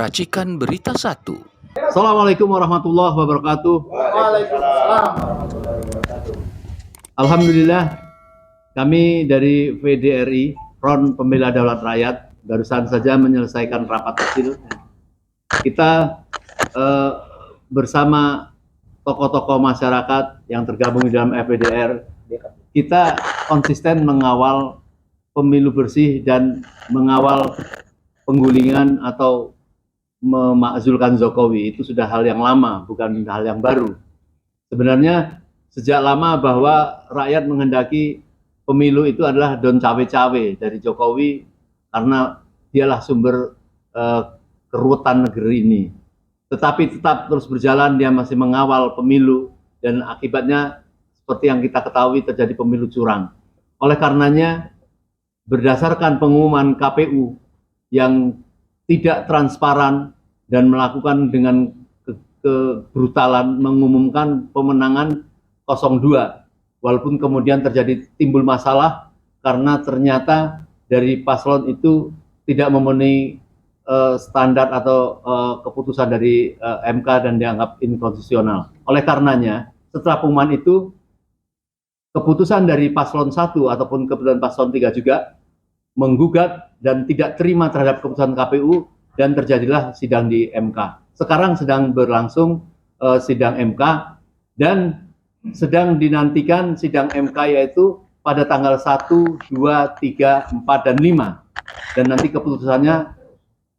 Racikan Berita 1. Assalamualaikum warahmatullahi wabarakatuh. Waalaikumsalam. Alhamdulillah, kami dari VDRI, Front Pembela Daulat Rakyat, barusan saja menyelesaikan rapat kecil. Kita bersama tokoh-tokoh masyarakat yang tergabung di dalam FPDR, kita konsisten mengawal pemilu bersih dan mengawal penggulingan atau memakzulkan Jokowi. Itu sudah hal yang lama, bukan hal yang baru. Sebenarnya sejak lama bahwa rakyat menghendaki pemilu itu adalah don cawe-cawe dari Jokowi karena dialah sumber keruwetan negeri ini. Tetapi tetap terus berjalan, dia masih mengawal pemilu dan akibatnya seperti yang kita ketahui terjadi pemilu curang. Oleh karenanya, berdasarkan pengumuman KPU yang tidak transparan dan melakukan dengan kebrutalan mengumumkan pemenangan 02, walaupun kemudian terjadi timbul masalah karena ternyata dari paslon itu tidak memenuhi standar atau keputusan dari MK dan dianggap inkonstitusional. Oleh karenanya, setelah pengumuman itu, keputusan dari paslon 1 ataupun keputusan paslon 3 juga menggugat dan tidak terima terhadap keputusan KPU dan terjadilah sidang di MK. Sekarang sedang berlangsung sidang MK dan sedang dinantikan sidang MK yaitu pada tanggal 1, 2, 3, 4, dan 5. Dan nanti keputusannya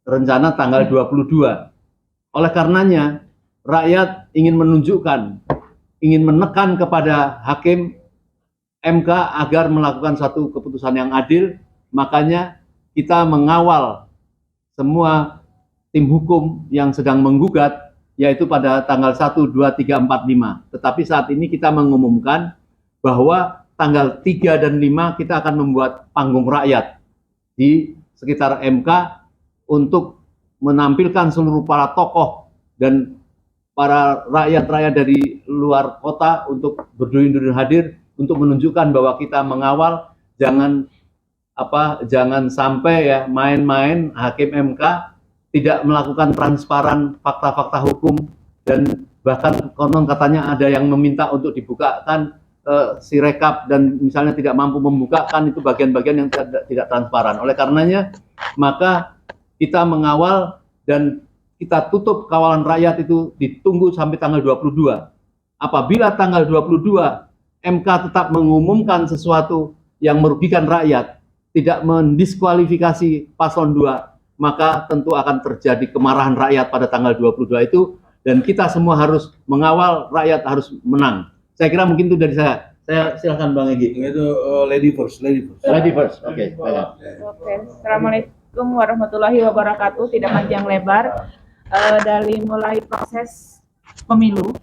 rencana tanggal 22. Oleh karenanya, rakyat ingin menunjukkan, ingin menekan kepada hakim MK agar melakukan satu keputusan yang adil. Makanya kita mengawal semua tim hukum yang sedang menggugat, yaitu pada tanggal 1, 2, 3, 4, 5. Tetapi saat ini kita mengumumkan bahwa tanggal 3 dan 5 kita akan membuat panggung rakyat di sekitar MK untuk menampilkan seluruh para tokoh dan para rakyat-rakyat dari luar kota untuk berduyun-duyun hadir untuk menunjukkan bahwa kita mengawal jangan sampai ya main-main hakim MK tidak melakukan transparan fakta-fakta hukum dan bahkan konon katanya ada yang meminta untuk dibukakan sirekap dan misalnya tidak mampu membukakan itu bagian-bagian yang tidak transparan. Oleh karenanya maka kita mengawal dan kita tutup kawalan rakyat itu ditunggu sampai tanggal 22. Apabila tanggal 22 MK tetap mengumumkan sesuatu yang merugikan rakyat, tidak mendiskualifikasi paslon 2, maka tentu akan terjadi kemarahan rakyat pada tanggal 22 itu, dan kita semua harus mengawal rakyat harus menang. Saya kira mungkin itu dari saya. Saya silakan Bang Egy. Itu lady first. Oke. Assalamualaikum warahmatullahi wabarakatuh. Tidak panjang lebar, dari mulai proses pemilu,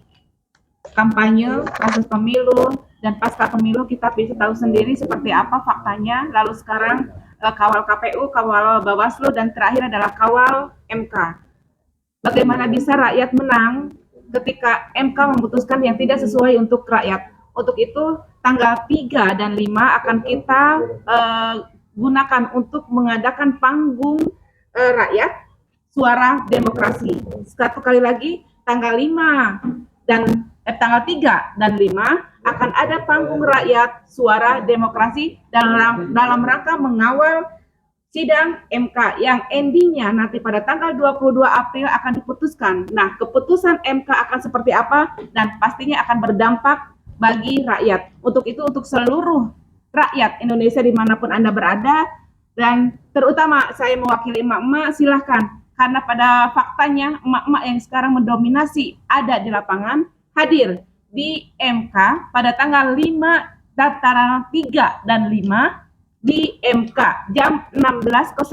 kampanye, proses pemilu, dan pasca pemilu kita bisa tahu sendiri seperti apa faktanya. Lalu sekarang kawal KPU, kawal Bawaslu, dan terakhir adalah kawal MK. Bagaimana bisa rakyat menang ketika MK memutuskan yang tidak sesuai untuk rakyat? Untuk itu tanggal 3 dan 5 akan kita gunakan untuk mengadakan panggung rakyat suara demokrasi. Satu kali lagi, tanggal 5 dan tanggal 3 dan 5 akan ada panggung rakyat suara demokrasi dalam rangka mengawal sidang MK yang endingnya nanti pada tanggal 22 April akan diputuskan. Nah, keputusan MK akan seperti apa dan pastinya akan berdampak bagi rakyat. Untuk itu, untuk seluruh rakyat Indonesia dimanapun Anda berada, dan terutama saya mewakili emak-emak, silahkan. Karena pada faktanya emak-emak yang sekarang mendominasi ada di lapangan, hadir di MK pada tanggal 5, daftaran 3 dan 5 di MK jam 16.00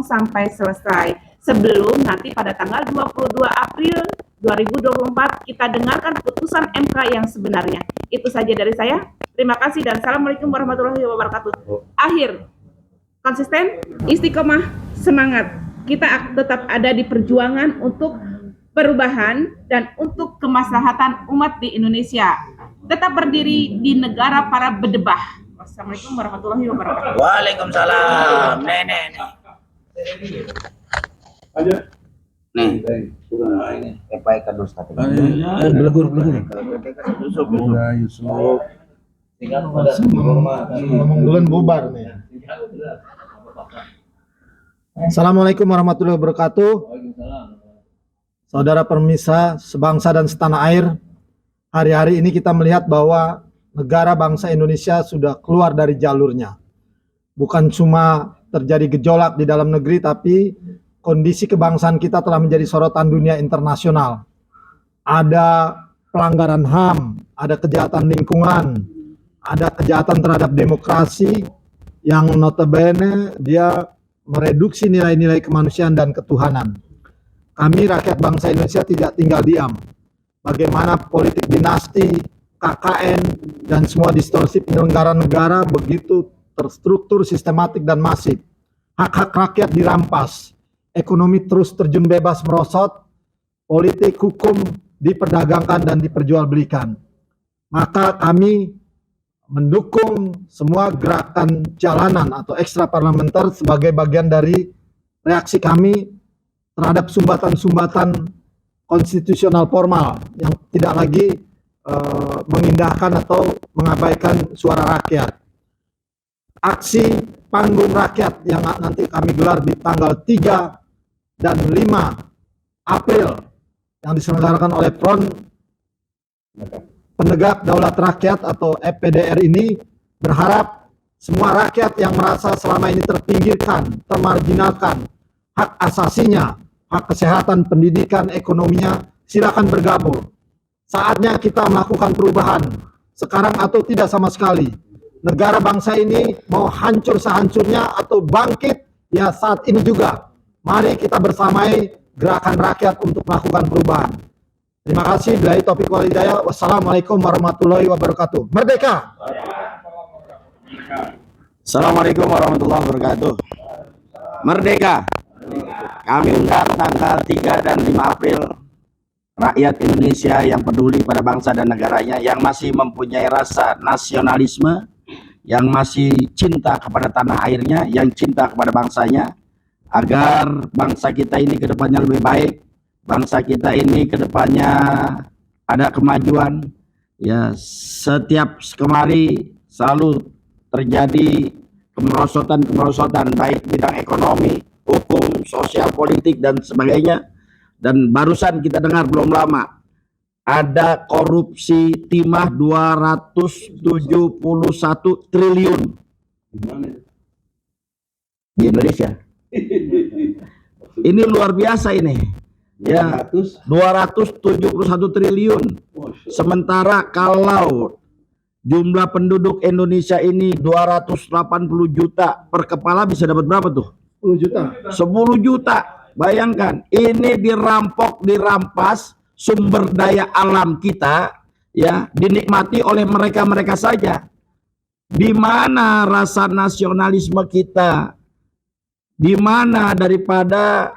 sampai selesai. Sebelum nanti pada tanggal 22 April 2024 kita dengarkan putusan MK yang sebenarnya. Itu saja dari saya. Terima kasih dan Assalamualaikum warahmatullahi wabarakatuh. Akhir, konsisten, istiqomah, semangat. Kita tetap ada di perjuangan untuk perubahan dan untuk kemaslahatan umat di Indonesia. Tetap berdiri di negara para bedebah. Wassalamualaikum warahmatullahi wabarakatuh. Waalaikumsalam. Nenek. Lanjut. Nih, Epai kadus tapi. Belegur. Udah Yusuf. Ngomong bubar nih. Assalamualaikum warahmatullahi wabarakatuh. Saudara permisa sebangsa dan setanah air. Hari-hari ini kita melihat bahwa negara bangsa Indonesia sudah keluar dari jalurnya. Bukan cuma terjadi gejolak di dalam negeri, tapi kondisi kebangsaan kita telah menjadi sorotan dunia internasional. Ada pelanggaran HAM, ada kejahatan lingkungan, ada kejahatan terhadap demokrasi yang notabene dia mereduksi nilai-nilai kemanusiaan dan ketuhanan. Kami rakyat bangsa Indonesia tidak tinggal diam. Bagaimana politik dinasti, KKN, dan semua distorsi penyelenggara negara begitu terstruktur, sistematik, dan masif. Hak-hak rakyat dirampas, ekonomi terus terjun bebas merosot, politik hukum diperdagangkan dan diperjualbelikan. Maka kami mendukung semua gerakan jalanan atau ekstra parlementer sebagai bagian dari reaksi kami terhadap sumbatan-sumbatan konstitusional formal yang tidak lagi mengindahkan atau mengabaikan suara rakyat. Aksi panggung rakyat yang nanti kami gelar di tanggal 3 dan 5 April yang diselenggarakan oleh Front Penegak Daulat Rakyat atau FPDR ini berharap semua rakyat yang merasa selama ini terpinggirkan, termarginalkan, hak asasinya, hak kesehatan, pendidikan, ekonominya, silakan bergabung. Saatnya kita melakukan perubahan, sekarang atau tidak sama sekali. Negara bangsa ini mau hancur sehancurnya atau bangkit, ya saat ini juga. Mari kita bersamai gerakan rakyat untuk melakukan perubahan. Terima kasih. Billahi taufiq wal hidayah. Wassalamualaikum warahmatullahi wabarakatuh. Merdeka! Assalamualaikum warahmatullahi wabarakatuh. Merdeka. Kami undang tanggal 3 dan 5 April rakyat Indonesia yang peduli pada bangsa dan negaranya, yang masih mempunyai rasa nasionalisme, yang masih cinta kepada tanah airnya, yang cinta kepada bangsanya, agar bangsa kita ini ke depannya lebih baik, bangsa kita ini ke depannya ada kemajuan. Ya, setiap kemari selalu terjadi kemerosotan baik bidang ekonomi, hukum, sosial, politik, dan sebagainya. Dan barusan kita dengar belum lama ada korupsi timah 271 triliun di Indonesia. Ini luar biasa ini. Ya, 271 triliun. Sementara kalau jumlah penduduk Indonesia ini 280 juta, per kepala bisa dapat berapa tuh? 10 juta. 10 juta. Bayangkan, ini dirampok, dirampas sumber daya alam kita, ya, dinikmati oleh mereka-mereka saja. Di mana rasa nasionalisme kita? Di mana daripada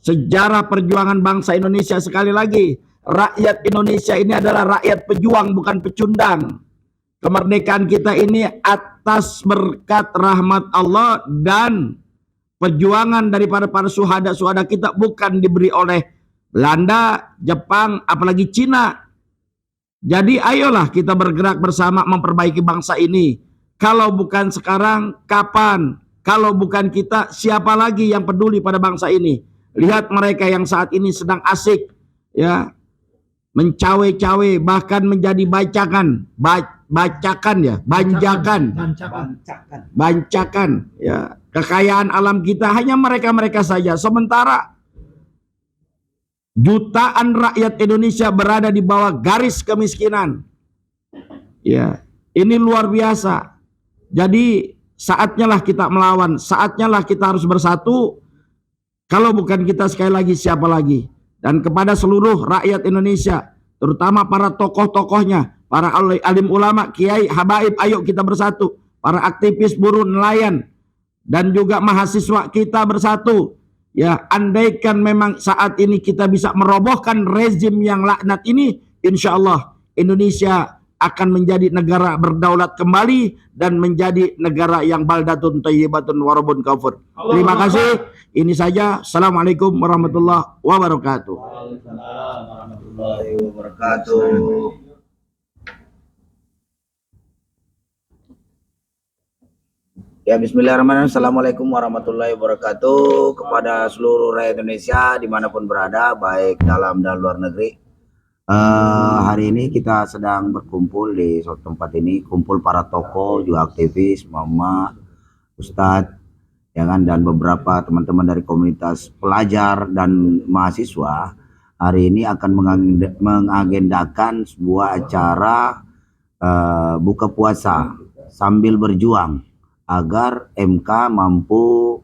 sejarah perjuangan bangsa Indonesia? Sekali lagi, rakyat Indonesia ini adalah rakyat pejuang, bukan pecundang. Kemerdekaan kita ini atas berkat rahmat Allah dan perjuangan daripada para suhada-suhada kita, bukan diberi oleh Belanda, Jepang, apalagi Cina. Jadi ayolah kita bergerak bersama memperbaiki bangsa ini. Kalau bukan sekarang, kapan? Kalau bukan kita, siapa lagi yang peduli pada bangsa ini? Lihat mereka yang saat ini sedang asik, ya, mencawe-cawe, bahkan menjadi bancakan, ya. Kekayaan alam kita hanya mereka-mereka saja. Sementara jutaan rakyat Indonesia berada di bawah garis kemiskinan. Ya, ini luar biasa. Jadi saatnya lah kita melawan, saatnya lah kita harus bersatu. Kalau bukan kita, sekali lagi siapa lagi? Dan kepada seluruh rakyat Indonesia, terutama para tokoh-tokohnya, para alim ulama, kiai, habaib, ayo kita bersatu. Para aktivis buruh, nelayan, dan juga mahasiswa, kita bersatu. Ya, andaikan memang saat ini kita bisa merobohkan rezim yang laknat ini, insya Allah Indonesia akan menjadi negara berdaulat kembali dan menjadi negara yang baldatun thayyibatun warabun kafur. Terima kasih. Ini saja. Assalamualaikum warahmatullahi wabarakatuh. Waalaikumsalam warahmatullahi wabarakatuh. Ya, bismillahirrahmanirrahim. Assalamualaikum warahmatullahi wabarakatuh kepada seluruh rakyat Indonesia dimanapun berada, baik dalam dan luar negeri. Hari ini kita sedang berkumpul di suatu tempat ini, kumpul para tokoh, juga aktivis, mama, ustadz, ya kan, dan beberapa teman-teman dari komunitas pelajar dan mahasiswa. Hari ini akan mengagendakan sebuah acara buka puasa sambil berjuang agar MK mampu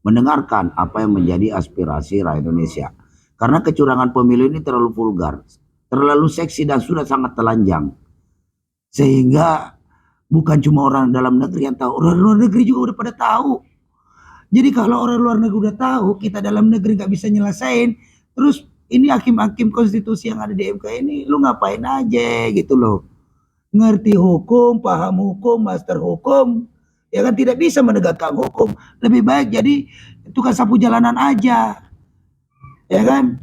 mendengarkan apa yang menjadi aspirasi rakyat Indonesia. Karena kecurangan pemilu ini terlalu vulgar, terlalu seksi, dan sudah sangat telanjang. Sehingga bukan cuma orang dalam negeri yang tahu, orang luar negeri juga udah pada tahu. Jadi kalau orang luar negeri udah tahu, kita dalam negeri nggak bisa nyelesain, terus ini hakim-hakim konstitusi yang ada di MK ini, lu ngapain aja gitu loh. Ngerti hukum, paham hukum, master hukum, ya kan, tidak bisa menegakkan hukum. Lebih baik jadi tukang sapu jalanan aja, ya kan.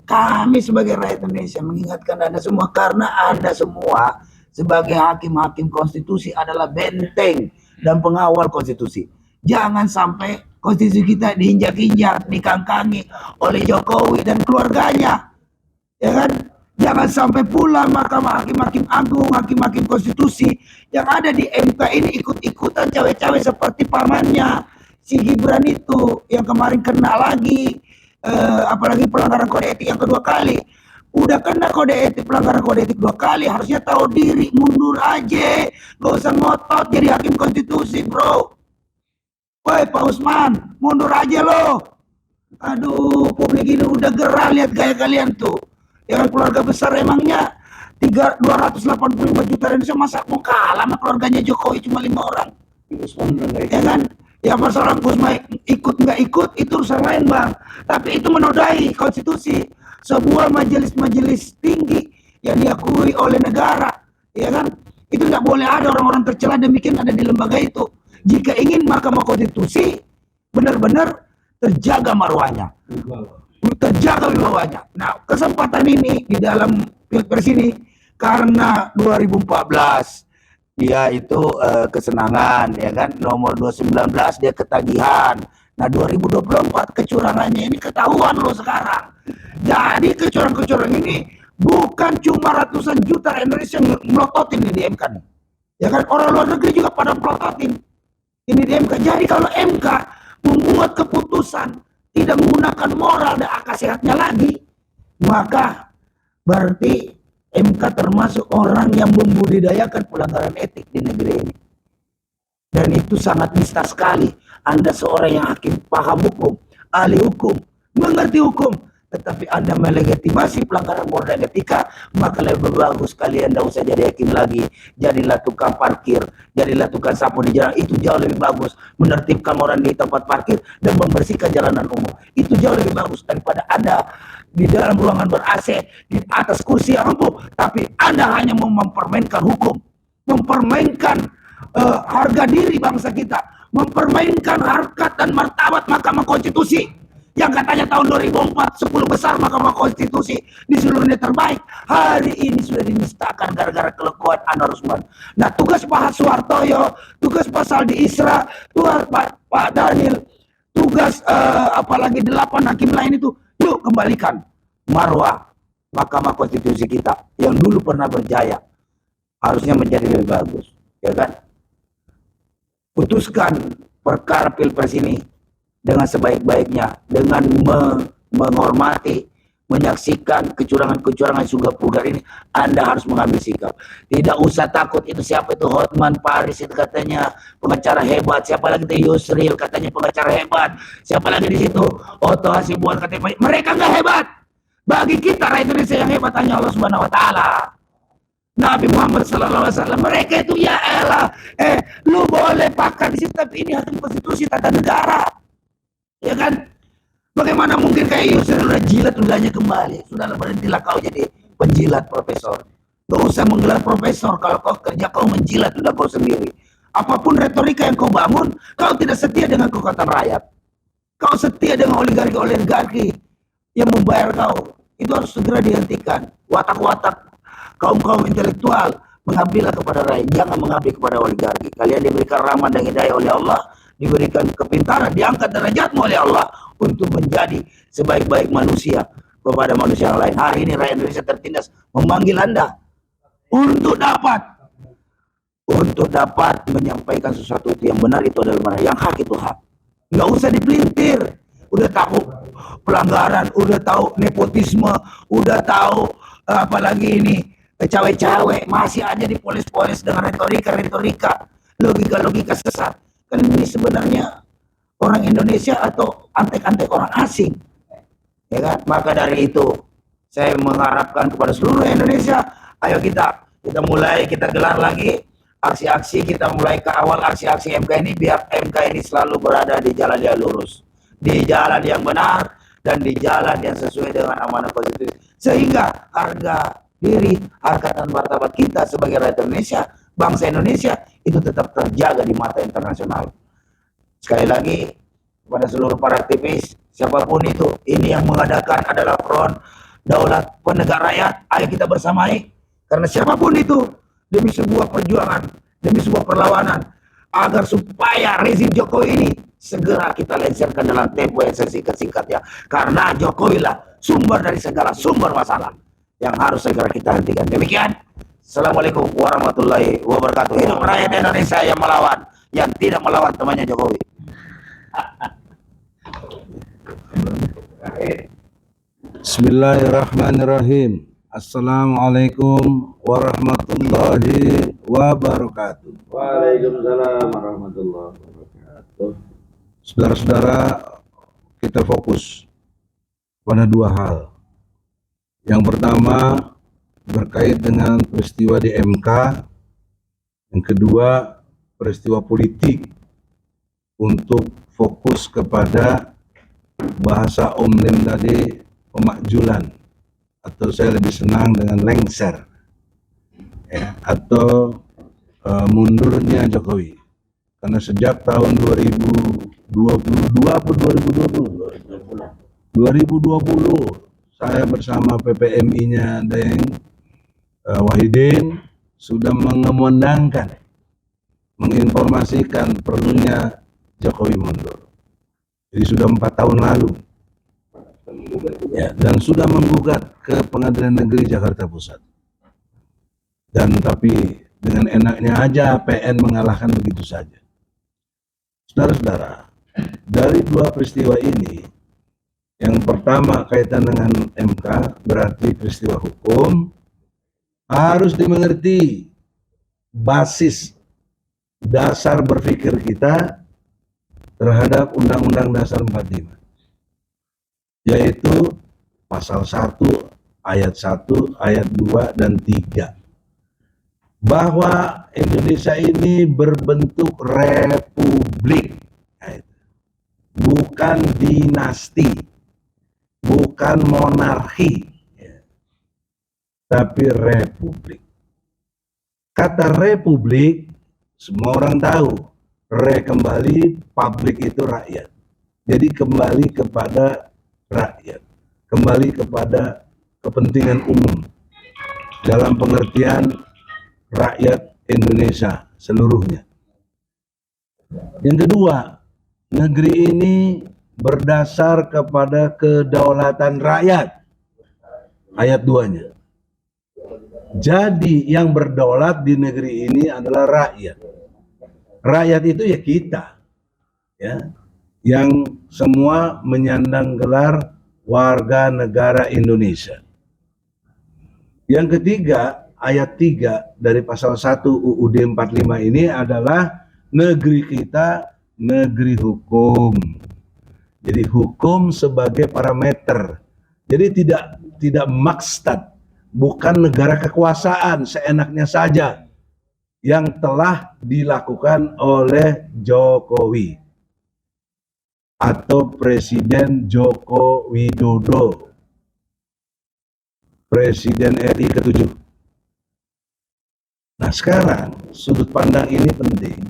Kami sebagai rakyat Indonesia mengingatkan Anda semua, karena Anda semua sebagai hakim-hakim konstitusi adalah benteng dan pengawal konstitusi. Jangan sampai konstitusi kita diinjak-injak, dikangkangi oleh Jokowi dan keluarganya, ya kan. Jangan sampai pula mahkamah hakim-hakim agung, hakim-hakim konstitusi yang ada di MK ini ikut-ikutan cawe-cawe seperti pamannya si Gibran itu yang kemarin kena lagi, apalagi pelanggaran kode etik yang kedua kali. Udah kena kode etik, pelanggaran kode etik 2 kali, harusnya tahu diri, mundur aja, gak usah ngotot jadi hakim konstitusi, bro. Woi Pak Usman, mundur aja lo. Aduh, publik ini udah gerah lihat gaya kalian tuh. Ya, keluarga besar emangnya 285 juta Indonesia, masa mau kalah sama keluarganya Jokowi cuma 5 orang, ya kan. Ya masalah Gusma ikut nggak ikut itu urusan lain, bang, tapi itu menodai konstitusi sebuah majelis tinggi yang diakui oleh negara, ya kan. Itu nggak boleh ada orang-orang tercela demikian ada di lembaga itu. Jika ingin Mahkamah Konstitusi benar-benar terjaga marwahnya, terjaga wibawanya. Nah, kesempatan ini di dalam Pilpres ini, karena 2014 dia itu kesenangan, ya kan, nomor 219 dia ketagihan. Nah, 2024 kecurangannya ini ketahuan loh sekarang. Jadi kecurangan ini bukan cuma ratusan juta Indonesia yang melototin di MK nih, ya kan, orang luar negeri juga pada melototin ini di MK. Jadi kalau MK membuat keputusan tidak menggunakan moral dan akal sehatnya lagi, maka berarti MK termasuk orang yang membudidayakan pelanggaran etik di negeri ini. Dan itu sangat nista sekali. Anda seorang yang hakim, paham hukum, ahli hukum, mengerti hukum, tetapi Anda melegitimasi pelanggaran moral dan etika, maka lebih bagus kalian tidak usah jadi hakim lagi. Jadilah tukang parkir, jadilah tukang sapu di jalan. Itu jauh lebih bagus. Menertibkan orang di tempat parkir dan membersihkan jalanan umum, itu jauh lebih bagus daripada Anda di dalam ruangan ber-AC, di atas kursi yang empuk, tapi Anda hanya mempermainkan hukum, mempermainkan harga diri bangsa kita, mempermainkan harkat dan martabat Mahkamah Konstitusi yang katanya tahun 2004 10 besar Mahkamah Konstitusi di seluruh dunia terbaik. Hari ini sudah dinistakan gara-gara kelakuan Anwar Usman. Nah, tugas Pak Suhartoyo, tugas Pak Saldi Isra, tugas Pak Daniel, tugas apalagi 8 hakim lain itu, yuk kembalikan marwah Mahkamah Konstitusi kita yang dulu pernah berjaya, harusnya menjadi lebih bagus, ya kan. Putuskan perkara Pilpres ini dengan sebaik-baiknya, dengan menghormati, menyaksikan kecurangan-kecurangan juga vulgar ini. Anda harus mengambil sikap. Tidak usah takut itu siapa itu Hotman Paris itu katanya pengacara hebat, siapa lagi itu Yusril katanya pengacara hebat, siapa lagi di situ Otto Hasibuan katanya mereka nggak hebat. Bagi kita rakyat Indonesia yang hebat hanya Allah Subhanahu Wa Taala, Nabi Muhammad SAW. Mereka itu ya elah, lu boleh pakar di situ, tapi ini hakim konstitusi tata negara, ya kan. Bagaimana mungkin kayak Yusril udah jilat ludahnya kembali, sudahlah berhentilah kau jadi penjilat profesor. Gak usah menggelar profesor kalau kau kerja kau menjilat udah kau sendiri. Apapun retorika yang kau bangun, kau tidak setia dengan kekuatan rakyat. Kau setia dengan oligarki yang membayar kau. Itu harus segera dihentikan. Watak-watak kaum-kaum intelektual mengabdilah kepada rakyat, jangan mengabdi kepada oligarki. Kalian diberikan rahmat dan hidayah oleh Allah, diberikan kepintaran, diangkat derajatmu oleh Allah untuk menjadi sebaik-baik manusia kepada manusia yang lain. Hari ini rakyat Indonesia tertindas memanggil Anda untuk dapat menyampaikan sesuatu yang benar, itu adalah benar, yang hak itu hak. Nggak usah dipelintir. Udah tahu pelanggaran, udah tahu nepotisme, udah tahu apalagi ini cawe-cawe, masih aja dipolis-polis dengan retorika, logika sesat. Kan ini sebenarnya orang Indonesia atau antek-antek orang asing, ya kan? Maka dari itu saya mengharapkan kepada seluruh Indonesia, ayo kita mulai, kita gelar lagi aksi-aksi, kita mulai ke awal aksi-aksi MK ini, biar MK ini selalu berada di jalan yang lurus, di jalan yang benar, dan di jalan yang sesuai dengan amanah konstitusi, sehingga harga diri, harkat dan martabat kita sebagai rakyat Indonesia, bangsa Indonesia itu tetap terjaga di mata internasional. Sekali lagi kepada seluruh para aktivis, siapapun itu, ini yang mengadakan adalah Front Daulat Penegak Rakyat. Ayo kita bersamai, karena siapapun itu, demi sebuah perjuangan, demi sebuah perlawanan, agar supaya rezim Jokowi ini segera kita lengserkan dalam tempo yang sesingkat-singkatnya. Karena Jokowi lah sumber dari segala sumber masalah yang harus segera kita hentikan. Demikian. Assalamualaikum warahmatullahi wabarakatuh. Hidup rakyat Indonesia yang melawan, yang tidak melawan temannya Jokowi. Bismillahirrahmanirrahim. Assalamualaikum warahmatullahi wabarakatuh. Waalaikumsalam warahmatullahi wabarakatuh. Saudara-saudara, kita fokus pada dua hal. Yang pertama berkait dengan peristiwa di MK. Yang kedua peristiwa politik, untuk fokus kepada bahasa Om tadi, pemakjulan, atau saya lebih senang dengan lengser, ya, atau mundurnya Jokowi. Karena sejak tahun 2022 atau 2020 saya bersama PPMI-nya Deng Wahidin sudah mengumandangkan, menginformasikan perlunya Jokowi mundur. Jadi sudah 4 tahun lalu, ya, dan sudah menggugat ke Pengadilan Negeri Jakarta Pusat. Dan tapi dengan enaknya aja PN mengalahkan begitu saja. Saudara-saudara, dari dua peristiwa ini, yang pertama kaitan dengan MK, berarti peristiwa hukum, harus dimengerti basis dasar berpikir kita terhadap Undang-Undang Dasar 45, yaitu pasal 1, ayat 1, ayat 2, dan 3. Bahwa Indonesia ini berbentuk republik, bukan dinasti, bukan monarki, tapi republik. Kata republik, semua orang tahu. Kembali, publik itu rakyat. Jadi kembali kepada rakyat, kembali kepada kepentingan umum dalam pengertian rakyat Indonesia seluruhnya. Yang kedua, negeri ini berdasar kepada kedaulatan rakyat, ayat 2-nya. Jadi yang berdaulat di negeri ini adalah rakyat. Rakyat itu ya kita, ya, yang semua menyandang gelar warga negara Indonesia. Yang ketiga, ayat 3 dari pasal 1 UUD 45 ini adalah negeri kita negeri hukum. Jadi hukum sebagai parameter. Jadi tidak maksud, bukan negara kekuasaan seenaknya saja yang telah dilakukan oleh Jokowi atau Presiden Joko Widodo, Presiden RI ke-7. Nah sekarang sudut pandang ini penting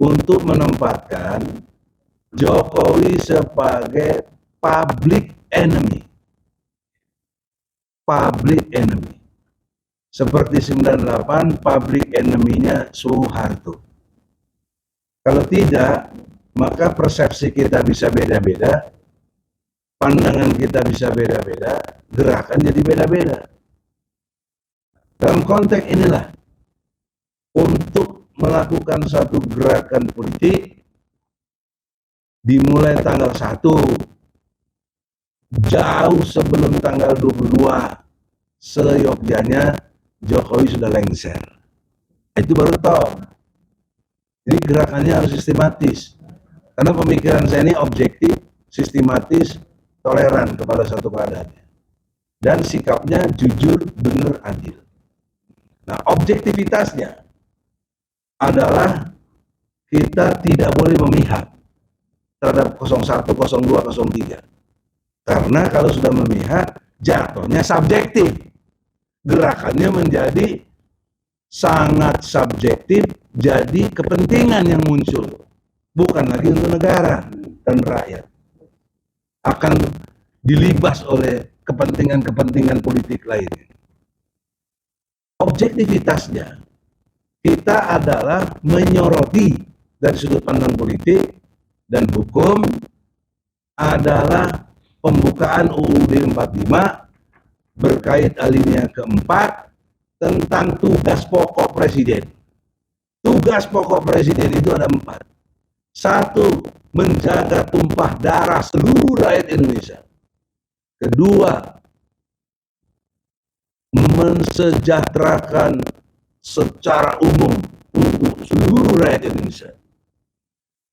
untuk menempatkan Jokowi sebagai public enemy. Public enemy. Seperti 98 public enemy-nya Soeharto. Kalau tidak, maka persepsi kita bisa beda-beda, pandangan kita bisa beda-beda, gerakan jadi beda-beda. Dalam konteks inilah, untuk melakukan satu gerakan politik, dimulai tanggal 1, jauh sebelum tanggal 22, seyogyanya Jokowi sudah lengser. Itu baru tahu. Jadi gerakannya harus sistematis. Karena pemikiran saya ini objektif, sistematis, toleran kepada satu keadaannya. Dan sikapnya jujur, benar, adil. Nah, objektivitasnya adalah kita tidak boleh memihak terhadap 01, 02, 03. Karena kalau sudah memihak, jatuhnya subjektif. Gerakannya menjadi sangat subjektif, jadi kepentingan yang muncul. Bukan lagi untuk negara dan rakyat. Akan dilibas oleh kepentingan-kepentingan politik lainnya. Objektivitasnya, kita adalah menyoroti dari sudut pandang politik dan hukum adalah pembukaan UUD 45 berkait alinea keempat tentang tugas pokok presiden. Tugas pokok presiden itu ada 4. 1, menjaga tumpah darah seluruh rakyat Indonesia. Kedua, mensejahterakan secara umum untuk seluruh rakyat Indonesia.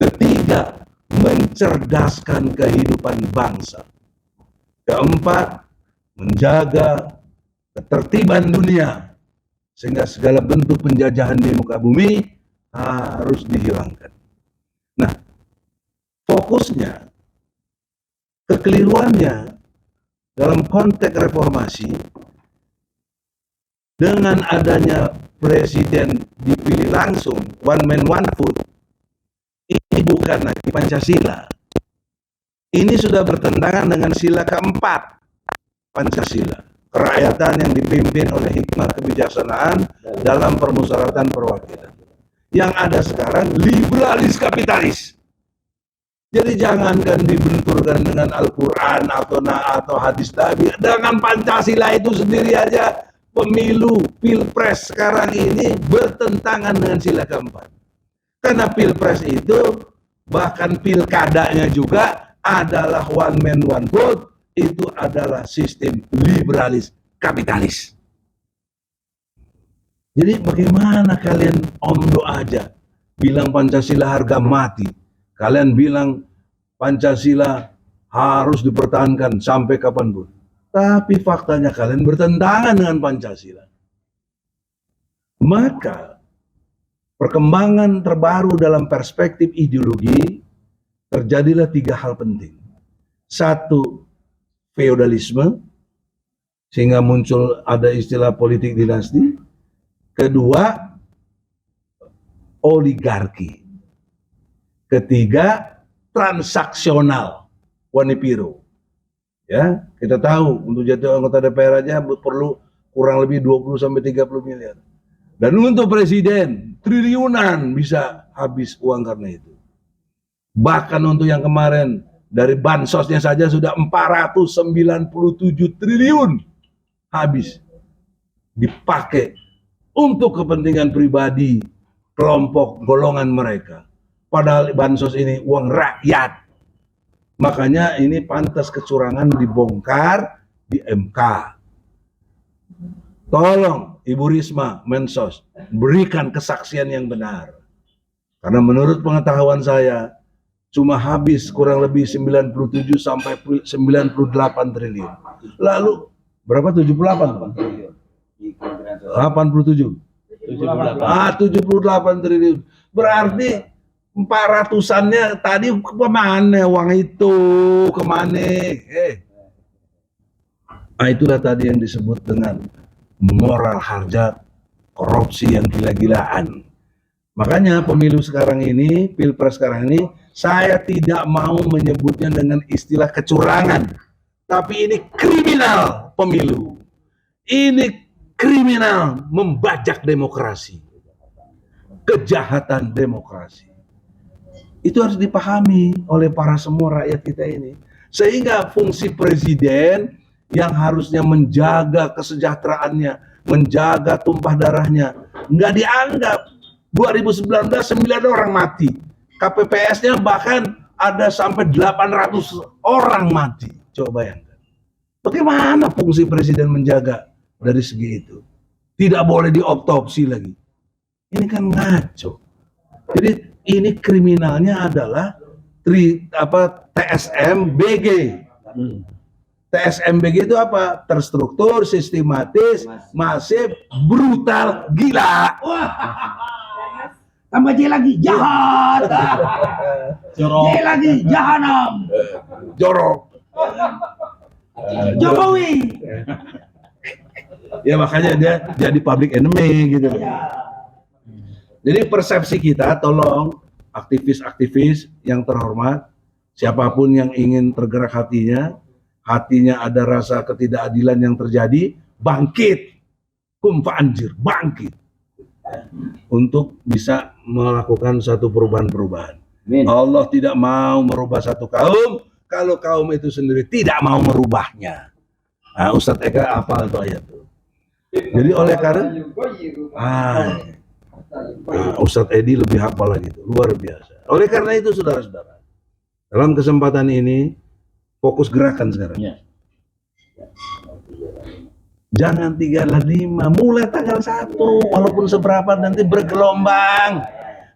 Ketiga, mencerdaskan kehidupan bangsa. Keempat, menjaga ketertiban dunia sehingga segala bentuk penjajahan di muka bumi harus dihilangkan. Nah, fokusnya, kekeliruannya dalam konteks reformasi dengan adanya presiden dipilih langsung, one man one vote, ini bukan lagi Pancasila. Ini sudah bertentangan dengan sila keempat Pancasila, kerakyatan yang dipimpin oleh hikmah kebijaksanaan dalam permusyawaratan perwakilan. Yang ada sekarang liberalis kapitalis. Jadi jangankan dibenturkan dengan Al-Quran atau hadis Nabi, dengan Pancasila itu sendiri aja pemilu, pilpres sekarang ini bertentangan dengan sila keempat. Karena pilpres itu bahkan pilkadanya juga adalah one man one vote, itu adalah sistem liberalis kapitalis. Jadi bagaimana kalian omdo aja bilang Pancasila harga mati, kalian bilang Pancasila harus dipertahankan sampai kapanpun, tapi faktanya kalian bertentangan dengan Pancasila. Maka perkembangan terbaru dalam perspektif ideologi terjadilah 3 hal penting. 1, feodalisme, sehingga muncul ada istilah politik dinasti. Kedua, oligarki. Ketiga, transaksional, wanipiro. Ya, kita tahu untuk jadi anggota DPR aja perlu kurang lebih 20-30 miliar. Dan untuk presiden, triliunan bisa habis uang karena itu. Bahkan untuk yang kemarin, dari bansosnya saja sudah 497 triliun habis. Dipakai untuk kepentingan pribadi kelompok golongan mereka. Padahal bansos ini uang rakyat. Makanya ini pantas kecurangan dibongkar di MK. Tolong Ibu Risma, Mensos, berikan kesaksian yang benar. Karena menurut pengetahuan saya, cuma habis kurang lebih 97 sampai 98 triliun. Lalu berapa? 78? 87. 78 triliun. Berarti 400-annya tadi kemana uang itu? Kemana? Itulah tadi yang disebut dengan moral hazard korupsi yang gila-gilaan. Makanya pemilu sekarang ini, pilpres sekarang ini, saya tidak mau menyebutnya dengan istilah kecurangan, tapi ini kriminal pemilu. Ini kriminal membajak demokrasi, kejahatan demokrasi. Itu harus dipahami oleh para semua rakyat kita ini. Sehingga fungsi presiden yang harusnya menjaga kesejahteraannya, menjaga tumpah darahnya, nggak dianggap. 2019 9 orang mati, KPPS-nya bahkan ada sampai 800 orang mati. Coba bayangkan, bagaimana fungsi presiden menjaga dari segi itu? Tidak boleh diotopsi lagi. Ini kan ngaco. Jadi ini kriminalnya adalah TSMBG. TSMBG itu apa? Terstruktur, sistematis, masif, brutal, gila. Wah. Tambah J lagi, jahat. J lagi, jahanam. Jorok. Jokowi. Ya makanya dia jadi public enemy gitu. Jadi persepsi kita, tolong aktivis-aktivis yang terhormat, siapapun yang ingin tergerak hatinya ada rasa ketidakadilan yang terjadi, bangkit. Kumfa anjir, bangkit. Untuk bisa melakukan satu perubahan-perubahan. Allah tidak mau merubah satu kaum kalau kaum itu sendiri tidak mau merubahnya. Nah, Ustadz Eka hafal itu ayat itu. Jadi oleh karena Ustadz Edi lebih hafal lagi itu, luar biasa. Oleh karena itu saudara-saudara, dalam kesempatan ini fokus gerakan sekarang. Ya. Jangan 3-5, mulai tanggal 1, walaupun seberapa nanti bergelombang.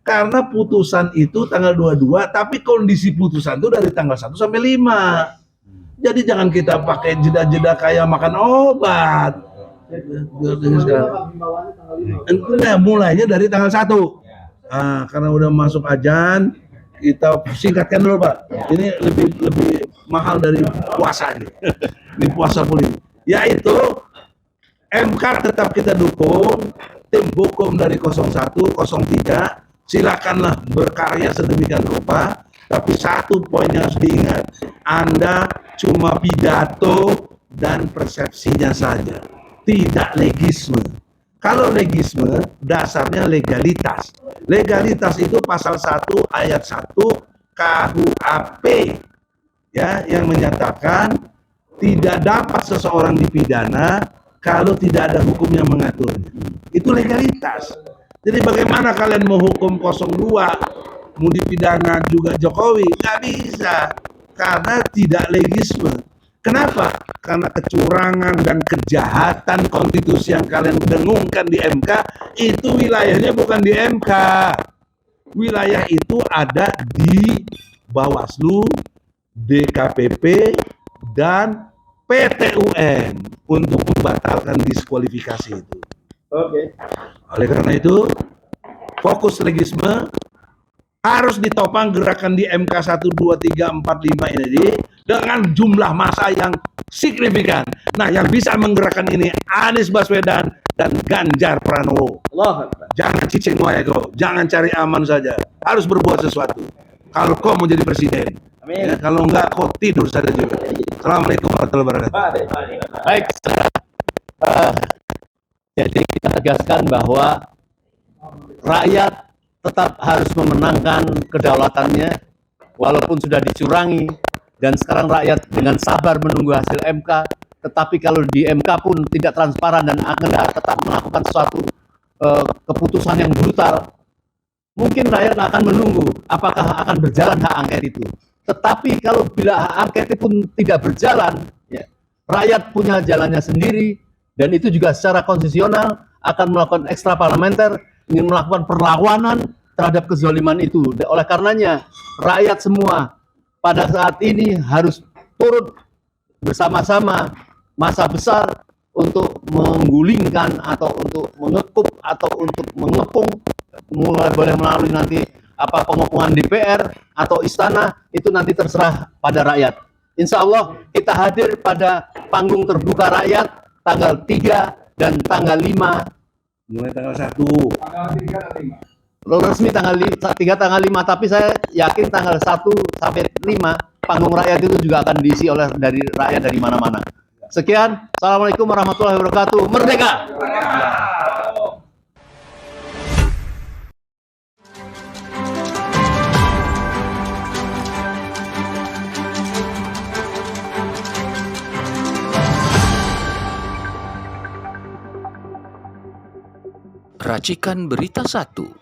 Karena putusan itu tanggal 22, tapi kondisi putusan itu dari tanggal 1 sampai 5. Jadi jangan kita pakai jeda-jeda kayak makan obat. Nah, mulainya dari tanggal 1. Karena udah masuk azan, kita singkatkan dulu Pak. Ini lebih mahal dari puasa ini. Ini puasa politik. Yaitu MK tetap kita dukung, tim hukum dari 01, 03, silakanlah berkarya sedemikian rupa, tapi satu poin yang harus diingat, Anda cuma pidato dan persepsinya saja, tidak legisme. Kalau legisme, dasarnya legalitas. Legalitas itu pasal 1 ayat 1 KUHP, ya, yang menyatakan tidak dapat seseorang dipidana kalau tidak ada hukum yang mengaturnya. Itu legalitas. Jadi bagaimana kalian mau hukum 02, mau dipidana juga Jokowi? Nggak bisa, karena tidak legisme. Kenapa? Karena kecurangan dan kejahatan konstitusi yang kalian dengungkan di MK, itu wilayahnya bukan di MK. Wilayah itu ada di Bawaslu, DKPP, dan PT UN untuk membatalkan diskualifikasi itu. Oke. Oleh karena itu, fokus legisme harus ditopang gerakan di MK 1, 2, 3, 4, 5 ini dengan jumlah massa yang signifikan. Nah, yang bisa menggerakkan ini Anies Baswedan dan Ganjar Pranowo. Jangan cicing waego, jangan cari aman saja. Harus berbuat sesuatu. Kalau kau mau jadi presiden. Ya, kalau enggak, kau tidur saja juga. Assalamualaikum warahmatullahi wabarakatuh. Baik, jadi kita tegaskan bahwa rakyat tetap harus memenangkan kedaulatannya walaupun sudah dicurangi, dan sekarang rakyat dengan sabar menunggu hasil MK. Tetapi kalau di MK pun tidak transparan dan akan tetap melakukan suatu keputusan yang brutal, mungkin rakyat akan menunggu apakah akan berjalan hak angket itu. Tetapi kalau bila hak angket pun tidak berjalan, ya, rakyat punya jalannya sendiri, dan itu juga secara konstitusional akan melakukan ekstra parlementer, ingin melakukan perlawanan terhadap kezaliman itu. Oleh karenanya, rakyat semua pada saat ini harus turut bersama-sama massa besar untuk menggulingkan atau untuk mengekup atau untuk mengepung, mulai boleh melalui nanti pengepungan DPR atau istana, itu nanti terserah pada rakyat. Insya Allah kita hadir pada panggung terbuka rakyat tanggal 3 dan tanggal 5 mulai tanggal 1. Kalau resmi tanggal 3 tanggal 5, tapi saya yakin tanggal 1 sampai 5 panggung rakyat itu juga akan diisi oleh dari rakyat dari mana-mana. Sekian, Assalamualaikum warahmatullahi wabarakatuh. Merdeka! Racikan Berita 1.